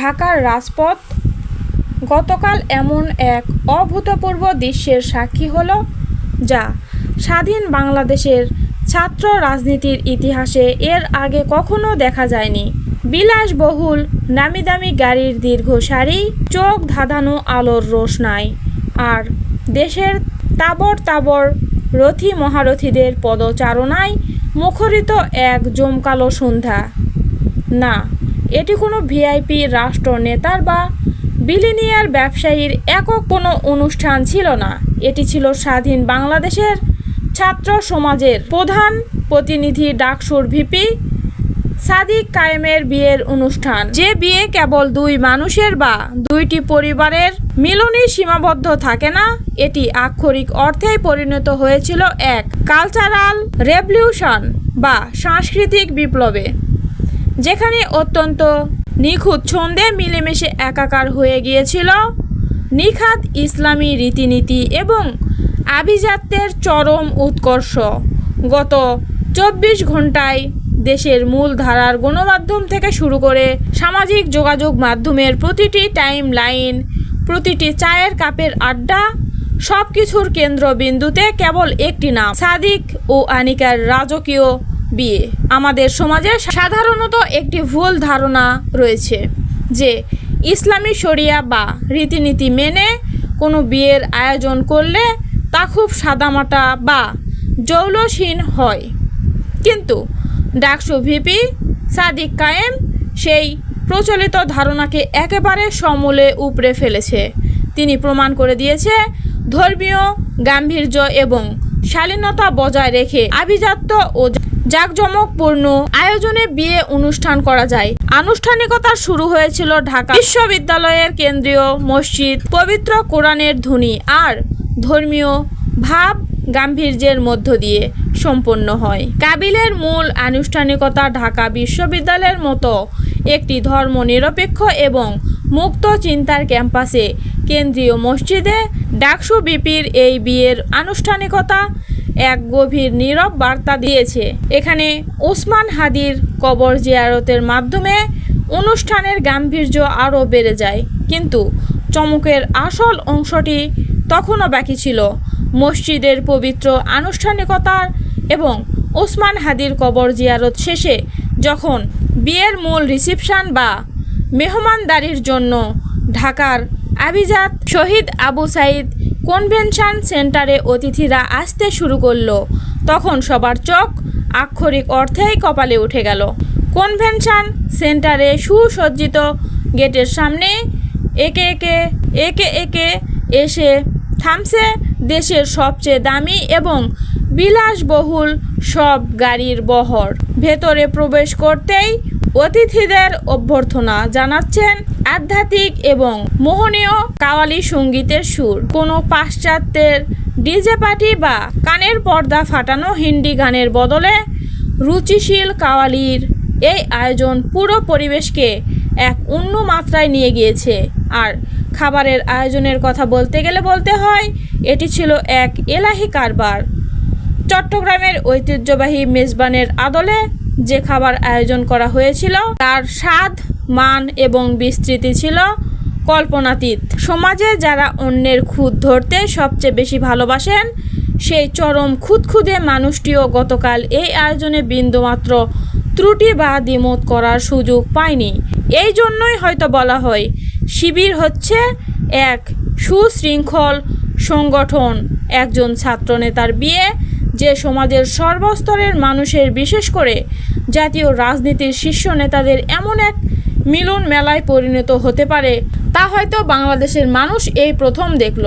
ঢাকার রাজপথ গতকাল এমন এক অভূতপূর্ব দৃশ্যের সাক্ষী হলো, যা স্বাধীন বাংলাদেশের ছাত্র রাজনীতির ইতিহাসে এর আগে কখনো দেখা যায়নি। বিলাসবহুল নামি দামি গাড়ির দীর্ঘ সারি, চোখ ধাঁধানো আলোর রোশনাই, আর দেশের তাবড় তাবড় রথী মহারথীদের পদচারণায় মুখরিত এক জমকালো সন্ধ্যা। না, এটি কোনো ভিআইপি রাষ্ট্রনেতার বা বিলিনিয়ার ব্যবসায়ীর একক কোনো অনুষ্ঠান ছিল না। এটি ছিল স্বাধীন বাংলাদেশের ছাত্র সমাজের প্রধান প্রতিনিধি ডাকসুর ভিপি সাদিক কায়েমের বিয়ের অনুষ্ঠান। যে বিয়ে কেবল দুই মানুষের বা দুইটি পরিবারের মিলনই সীমাবদ্ধ থাকে না, এটি আক্ষরিক অর্থেই পরিণত হয়েছিল এক কালচারাল রেভলিউশন বা সাংস্কৃতিক বিপ্লবে, যেখানে অত্যন্ত নিখুঁত ছন্দে মিলেমিশে একাকার হয়ে গিয়েছিল নিখাত ইসলামী রীতিনীতি এবং আভিজাত্যের চরম উৎকর্ষ। গত 24 ঘন্টায় দেশের মূল ধারার গণমাধ্যম থেকে শুরু করে সামাজিক যোগাযোগ মাধ্যমের প্রতিটি টাইম লাইন, প্রতিটি চায়ের কাপের আড্ডা, সব কিছুর কেন্দ্রবিন্দুতে কেবল একটি নাম, সাদিক ও আনিকার রাজকীয় বিয়ে। আমাদের সমাজে সাধারণত একটি ভুল ধারণা রয়েছে যে ইসলামী শরিয়া বা রীতিনীতি মেনে কোনো বিয়ের আয়োজন করলে তা খুব সাদামাটা বা জৌলসহীন হয়। কিন্তু ডাকসু ভিপি সাদিক কায়েম সেই প্রচলিত ধারণাকে একেবারে সমূলে উপড়ে ফেলেছে। তিনি প্রমাণ করে দিয়েছে ধর্মীয় গাম্ভীর্য এবং শালীনতা বজায় রেখে আভিজাত্য ও জাঁকজমকপূর্ণ আয়োজনে বিয়ে অনুষ্ঠান করা যায়। আনুষ্ঠানিকতা শুরু হয়েছিল ঢাকা বিশ্ববিদ্যালয়ের কেন্দ্রীয় মসজিদ, পবিত্র কোরআনের ধ্বনি আর ধর্মীয় ভাব গাম্ভীর্যের মধ্য দিয়ে সম্পন্ন হয়। কাবিলের মূল আনুষ্ঠানিকতা ঢাকা বিশ্ববিদ্যালয়ের মতো একটি ধর্মনিরপেক্ষ এবং মুক্ত চিন্তার ক্যাম্পাসে কেন্দ্রীয় মসজিদে ডাকসু বিপির এই বিয়ের আনুষ্ঠানিকতা এক গভীর নীরব বার্তা দিয়েছে। এখানে ওসমান হাদির কবর জিয়ারতের মাধ্যমে অনুষ্ঠানের গাম্ভীর্য আরও বেড়ে যায়। কিন্তু চমকের আসল অংশটি তখনও বাকি ছিল। মসজিদের পবিত্র আনুষ্ঠানিকতার এবং ওসমান হাদির কবর জিয়ারত শেষে যখন বিয়ের মূল রিসেপশন বা মেহমানদারির জন্য ঢাকার আভিজাত শহীদ আবু সাইদ কনভেনশন সেন্টারে অতিথিরা আসতে শুরু করলো, তখন সবার চোখ আক্ষরিক অর্থেই কপালে উঠে গেল। কনভেনশন সেন্টারে সুসজ্জিত গেটের সামনে একে একে এসে থামছে দেশের সবচেয়ে দামি এবং বিলাসবহুল সব গাড়ির বহর। ভেতরে প্রবেশ করতেই অতিথিদের অভ্যর্থনা জানাচ্ছেন আধ্যাত্মিক এবং মোহনীয় কাওয়ালি সঙ্গীতের সুর। কোনো পাশ্চাত্যের ডিজে পার্টি বা কানের পর্দা ফাটানো হিন্দি গানের বদলে রুচিশীল কাওয়ালির এই আয়োজন পুরো পরিবেশকে এক অন্য মাত্রায় নিয়ে গিয়েছে। আর খাবারের আয়োজনের কথা বলতে গেলে বলতে হয়, এটি ছিল এক এলাহি কারবার। চট্টগ্রামের ঐতিহ্যবাহী মেজবানের আদলে যে খাবার আয়োজন করা হয়েছিল তার স্বাদ, মান এবং বিস্তৃতি ছিল কল্পনাতীত। সমাজে যারা অন্যের খুঁত ধরতে সবচেয়ে বেশি ভালোবাসেন, সেই চরম খুঁতখুঁতে মানুষটিও গতকাল এই আয়োজনে বিন্দুমাত্র ত্রুটি বা দ্বিমত করার সুযোগ পায়নি। এই জন্যই হয়তো বলা হয় শিবির হচ্ছে এক সুশৃঙ্খল সংগঠন। একজন ছাত্রনেতার বিয়ে যে সমাজের সর্বস্তরের মানুষের, বিশেষ করে জাতীয় রাজনীতির শীর্ষ নেতাদের এমন এক মিলন মেলায় পরিণত হতে পারে, তা হয়তো বাংলাদেশের মানুষ এই প্রথম দেখল।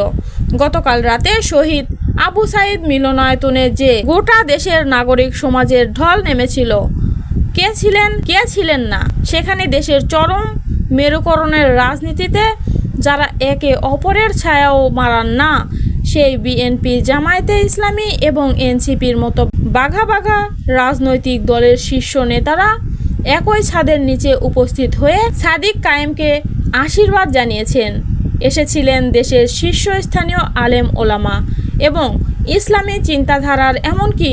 গতকাল রাতে শহীদ আবু সাইদ মিলনায়তনে যে গোটা দেশের নাগরিক সমাজের ঢল নেমেছিল, কে ছিলেন না সেখানে দেশের চরম মেরুকরণের রাজনীতিতে যারা একে অপরের ছায়াও মারান না, সেই বিএনপি, জামায়াতে ইসলামী এবং এনসিপির মতো বাঘা বাঘা রাজনৈতিক দলের শীর্ষ নেতারা একই ছাদের নিচে উপস্থিত হয়ে সাদিক কায়েমকে আশীর্বাদ জানিয়েছেন। এসেছিলেন দেশের শীর্ষস্থানীয় আলেম ওলামা এবং ইসলামী চিন্তাধারার, এমনকি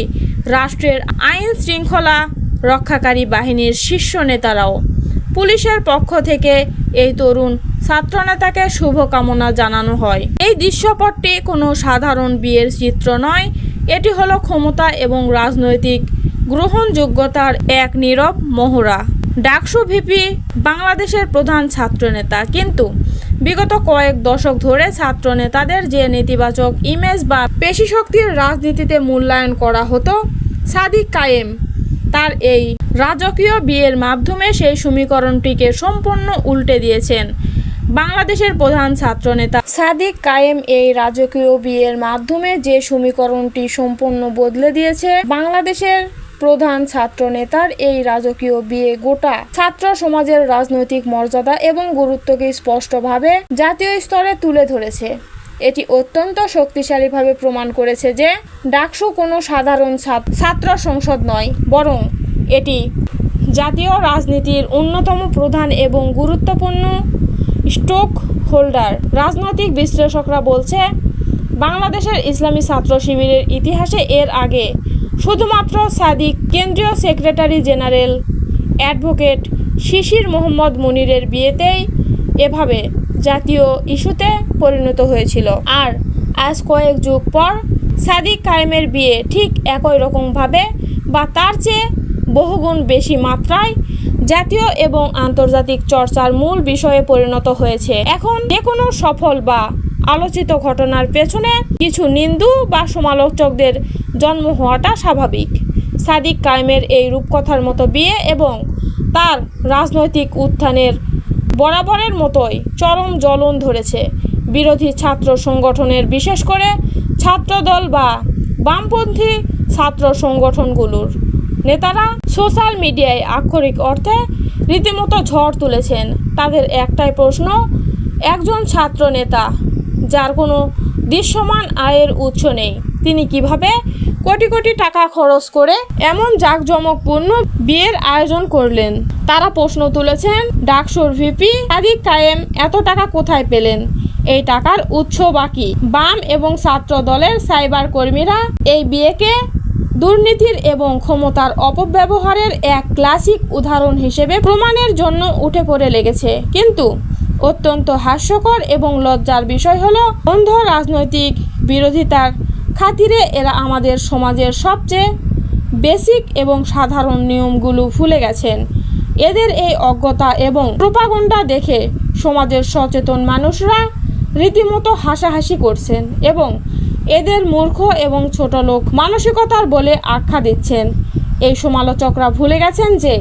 রাষ্ট্রের আইন শৃঙ্খলা রক্ষাকারী বাহিনীর শীর্ষ নেতারাও। পুলিশের পক্ষ থেকে এই তরুণ ছাত্রনেতাকে শুভকামনা জানানো হয়। এই দৃশ্যপটটি কোনো সাধারণ বিয়ের চিত্র নয়, এটি হলো ক্ষমতা এবং রাজনৈতিক গ্রহণযোগ্যতার এক নীরব মহড়া। ডাকসু ভিপি বাংলাদেশের প্রধান ছাত্রনেতা, কিন্তু বিগত কয়েক দশক ধরে ছাত্র নেতাদের যে নেতিবাচক ইমেজ বা পেশিশক্তির রাজনীতিতে মূল্যায়ন করা হতো, সাদিক কায়েম তার এই রাজকীয় বিয়ের মাধ্যমে সেই সমীকরণটিকে সম্পূর্ণ উল্টে দিয়েছেন। বাংলাদেশের প্রধান ছাত্রনেতা সাদিক কায়েম এই রাজকীয় বিয়ের মাধ্যমে যে সমীকরণটি সম্পূর্ণ বদলে দিয়েছে। বাংলাদেশের প্রধান ছাত্রনেতার এই রাজকীয় বিয়ে গোটা ছাত্র সমাজের রাজনৈতিক মর্যাদা এবং গুরুত্বকে স্পষ্টভাবে জাতীয় স্তরে তুলে ধরেছে। এটি অত্যন্ত শক্তিশালীভাবে প্রমাণ করেছে যে ডাকসু কোনো সাধারণ ছাত্র সংসদ নয়, বরং এটি জাতীয় রাজনীতির অন্যতম প্রধান এবং গুরুত্বপূর্ণ স্টেক হোল্ডার। রাজনৈতিক বিশ্লেষকরা বলছে, বাংলাদেশের ইসলামী ছাত্র শিবিরের ইতিহাসে এর আগে শুধুমাত্র সাদিক কেন্দ্রীয় সেক্রেটারি জেনারেল অ্যাডভোকেট শিশির মোহাম্মদ মুনিরের বিয়েতেই এভাবে জাতীয় ইস্যুতে পরিণত হয়েছিল। আর আজ কয়েক যুগ পর সাদিক কায়েমের বিয়ে ঠিক একই রকমভাবে বা তার চেয়ে বহুগুণ বেশি মাত্রায় জাতীয় এবং আন্তর্জাতিক চর্চার মূল বিষয়ে পরিণত হয়েছে। এখন যে কোনো সফল বা আলোচিত ঘটনার পেছনে কিছু নিন্দু বা সমালোচকদের জন্ম হওয়াটা স্বাভাবিক। সাদিক কায়েমের এই রূপকথার মতো বিয়ে এবং তার রাজনৈতিক উত্থানের বরাবরের মতোই চরম জ্বলন ধরেছে বিরোধী ছাত্র সংগঠনের, বিশেষ করে ছাত্রদল বা বামপন্থী ছাত্র সংগঠনগুলোর নেতারা সোশ্যাল মিডিয়ায় আক্ষরিক অর্থে রীতিমতো ঝড় তুলেছেন। তাদের একটাই প্রশ্ন, একজন ছাত্র নেতা যার কোনো দৃশ্যমান আয়ের উৎস নেই, তিনি কিভাবে কোটি কোটি টাকা খরচ করে এমন জাঁকজমকপূর্ণ বিয়ের আয়োজন করলেন? তারা প্রশ্ন তুলেছেন, ডাকসুর ভিপি সাদিক কায়েম এত টাকা কোথায় পেলেন? এই টাকার উৎস বাকি। বাম এবং ছাত্র দলের সাইবার কর্মীরা এই বিয়েকে দুর্নীতির এবং ক্ষমতার অপব্যবহারের এক ক্লাসিক উদাহরণ হিসেবে প্রমাণের জন্য উঠে পড়ে লেগেছে। কিন্তু অত্যন্ত হাস্যকর এবং লজ্জার বিষয় হলো, অন্ধ রাজনৈতিক বিরোধিতার খাতিরে এরা আমাদের সমাজের সবচেয়ে বেসিক এবং সাধারণ নিয়মগুলো ভুলে গেছেন। এদের এই অজ্ঞতা এবং প্রোপাগান্ডা দেখে সমাজের সচেতন মানুষরা রীতিমতো হাসাহাসি করছেন এবং এদের মূর্খ এবং ছোটলোক মানসিকতার বলে আখ্যা দিচ্ছেন। এই সমালোচকরা ভুলে গেছেন যে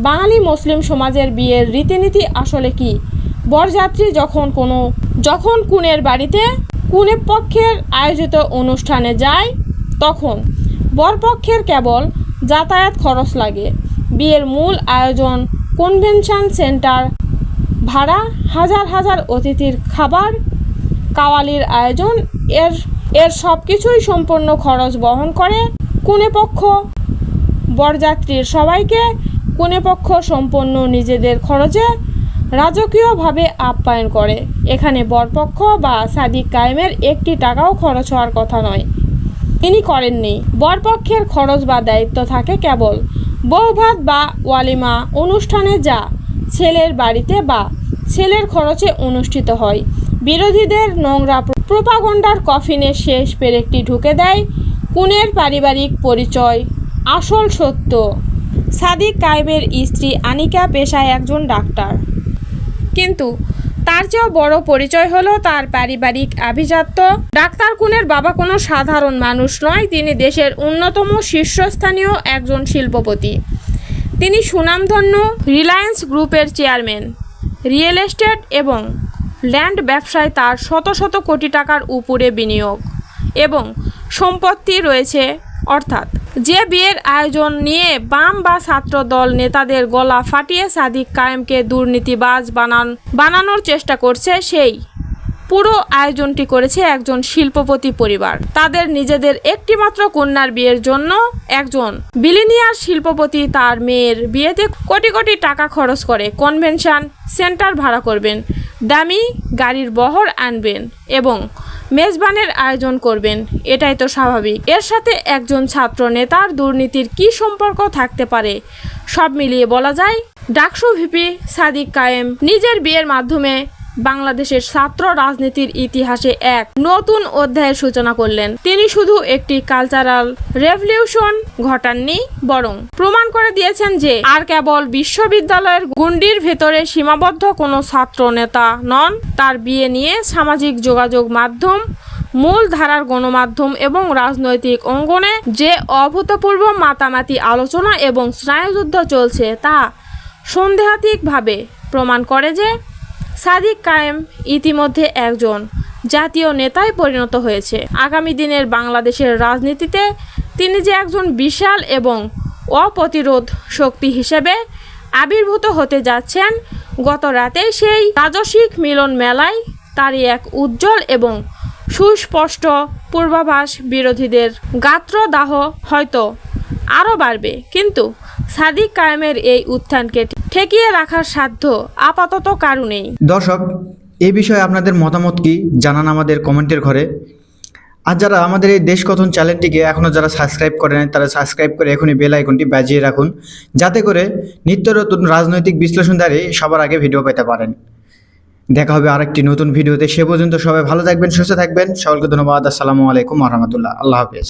বাঙালি মুসলিম সমাজের বিয়ের রীতিনীতি আসলে কি। বরযাত্রী যখন কনের বাড়িতে কনে পক্ষের আয়োজিত অনুষ্ঠানে যায়, তখন বরপক্ষের কেবল যাতায়াত খরচ লাগে। বিয়ের মূল আয়োজন, কনভেনশন সেন্টার ভাড়া, হাজার হাজার অতিথির খাবার, কাওয়ালির আয়োজন, এর সব কিছুই সম্পূর্ণ খরচ বহন করে কনেপক্ষ। বরযাত্রীর সবাইকে কনেপক্ষ সম্পূর্ণ নিজেদের খরচে রাজকীয়ভাবে আপ্যায়ন করে। এখানে বরপক্ষ বা সাদিক কায়েমের একটি টাকাও খরচ হওয়ার কথা নয়, তিনি করেননি। বরপক্ষের খরচ বা দায়িত্ব থাকে কেবল বৌভাত বা ওয়ালিমা অনুষ্ঠানে, যা ছেলের বাড়িতে বা ছেলের খরচে অনুষ্ঠিত হয়। বিরোধীদের নোংরা প্রোপাগান্ডার কফিনে শেষ পেরেকটি ঢুকে দেয় কনের পারিবারিক পরিচয়, আসল সত্য। সাদিক কায়েমের স্ত্রী আনিকা পেশায় একজন ডাক্তার, কিন্তু তার চেয়েও বড় পরিচয় হলো তার পারিবারিক আভিজাত্য। ডাক্তার কনের বাবা কোনো সাধারণ মানুষ নয়, তিনি দেশের অন্যতম শীর্ষস্থানীয় একজন শিল্পপতি। তিনি সুনামধন্য রিলায়েন্স গ্রুপের চেয়ারম্যান। রিয়েল এস্টেট এবং ল্যান্ড ব্যবসায় তার শত শত কোটি টাকার উপরে বিনিয়োগ এবং সম্পত্তি রয়েছে। অর্থাৎ যে বিয়ের আয়োজন নিয়ে বাম বা ছাত্র দল নেতাদের গলা ফাটিয়ে সাদিক কায়েমকে দুর্নীতিবাজ বানানোর চেষ্টা করছে, সেই পুরো আয়োজনটি করেছে একজন শিল্পপতি পরিবার। তাদের নিজেদের একটিমাত্র কন্যার বিয়ের জন্য একজন বিলিনিয়ার শিল্পপতি তার মেয়ের বিয়েতে কোটি কোটি টাকা খরচ করে কনভেনশন সেন্টার ভাড়া করবেন, দামি গাড়ির বহর আনবেন এবং মেজবানের আয়োজন করবেন। এটাই তো স্বাভাবিক। এর সাথে একজন ছাত্র নেতার দুর্নীতির কী সম্পর্ক থাকতে পারে? সব মিলিয়ে বলা যায় ডাকসু ভিপি সাদিক কায়েম নিজের বিয়ের মাধ্যমে বাংলাদেশের ছাত্র রাজনীতির ইতিহাসে এক নতুন অধ্যায়ের সূচনা করলেন। তিনি শুধু একটি কালচারাল রেভলিউশন ঘটাননি, বরং প্রমাণ করে দিয়েছেন যে আর কেবল বিশ্ববিদ্যালয়ের গণ্ডির ভেতরে সীমাবদ্ধ কোনো ছাত্র নেতা নন। তার বিয়ে নিয়ে সামাজিক যোগাযোগ মাধ্যম, মূল ধারার গণমাধ্যম এবং রাজনৈতিক অঙ্গনে যে অভূতপূর্ব মাতামাতি আলোচনা এবং স্নায়ুযুদ্ধ চলছে তা সন্দেহাতীতভাবে প্রমাণ করে যে সাদিক কায়েম ইতিমধ্যে একজন জাতীয় নেতায় পরিণত হয়েছে। আগামী দিনের বাংলাদেশের রাজনীতিতে তিনি যে একজন বিশাল এবং অপ্রতিরোধ শক্তি হিসেবে আবির্ভূত হতে যাচ্ছেন, গত রাতেই সেই রাজসিক মিলন মেলায় তারই এক উজ্জ্বল এবং সুস্পষ্ট পূর্বাভাস। বিরোধীদের গাত্রদাহ হয়তো আরও বাড়বে, কিন্তু সাদিক কায়েমের এই উত্থানকে ঠেকিয়ে রাখার সাধ্য আপাতত কারও নেই। দর্শক, এই বিষয়ে আপনাদের মতামত কি জানান আমাদের কমেন্টের ঘরে। আর যারা আমাদের এই দেশকথন চ্যানেলটিকে এখনও যারা সাবস্ক্রাইব করে নেন তারা সাবস্ক্রাইব করে এখনই বেল আইকনটি বাজিয়ে রাখুন, যাতে করে নিত্য নতুন রাজনৈতিক বিশ্লেষণধারী সবার আগে ভিডিও পেতে পারেন। দেখা হবে আরেকটি নতুন ভিডিওতে। সে পর্যন্ত সবাই ভালো থাকবেন, সুস্থ থাকবেন। সকলকে ধন্যবাদ। আসসালামু আলাইকুম ওয়া রাহমাতুল্লাহ। আল্লাহ হাফেজ।